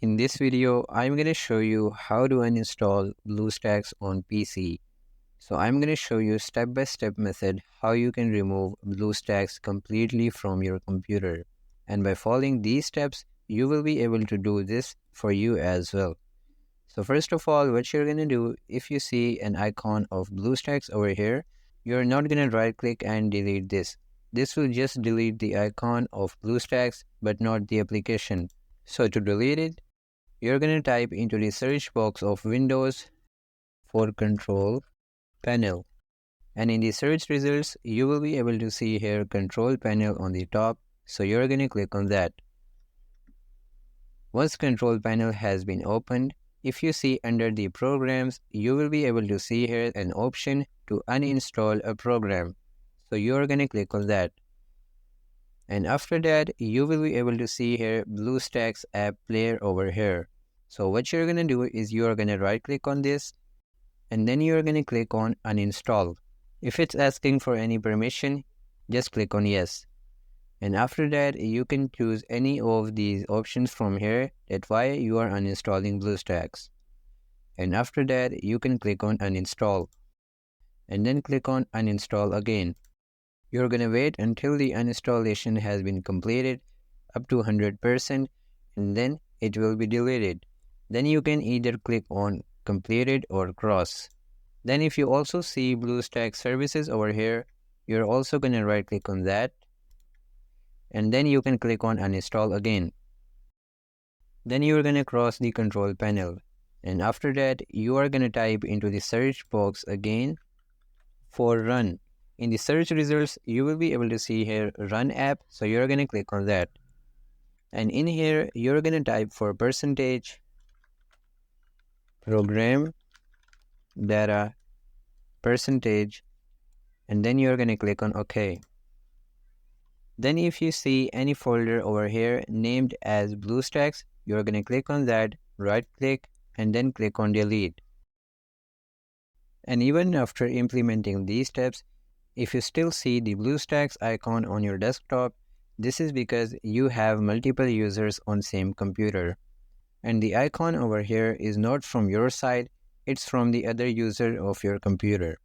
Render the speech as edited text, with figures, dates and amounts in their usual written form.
In this video, I'm going to show you how to uninstall BlueStacks on PC. So I'm going to show you step-by-step method how you can remove BlueStacks completely from your computer. And by following these steps, you will be able to do this for you as well. So first of all, what you're going to do, if you see an icon of BlueStacks over here, you're not going to right click and delete this. This will just delete the icon of BlueStacks but not the application. So to delete it, you're going to type into the search box of Windows for Control Panel. And in the search results, you will be able to see here Control Panel on the top. So you're going to click on that. Once Control Panel has been opened, if you see under the programs, you will be able to see here an option to uninstall a program. So you're going to click on that. And after that, you will be able to see here BlueStacks app player over here. So what you're going to do is you are going to right click on this and then you're going to click on uninstall. If it's asking for any permission, just click on yes. And after that, you can choose any of these options from here. That's why you are uninstalling BlueStacks. And after that, you can click on uninstall and then click on uninstall again. You're going to wait until the uninstallation has been completed up to 100% and then it will be deleted. Then you can either click on completed or cross. Then if you also see BlueStacks services over here, you're also going to right click on that and then you can click on uninstall again. Then you're going to cross the control panel and after that you are going to type into the search box again for run. In the search results, you will be able to see here run app. So you're going to click on that. And in here, you're going to type for percentage program data percentage. And then you're going to click on OK. Then if you see any folder over here named as BlueStacks, you're going to click on that, right click, and then click on delete. And even after implementing these steps, if you still see the BlueStacks icon on your desktop, this is because you have multiple users on same computer. And the icon over here is not from your side, it's from the other user of your computer.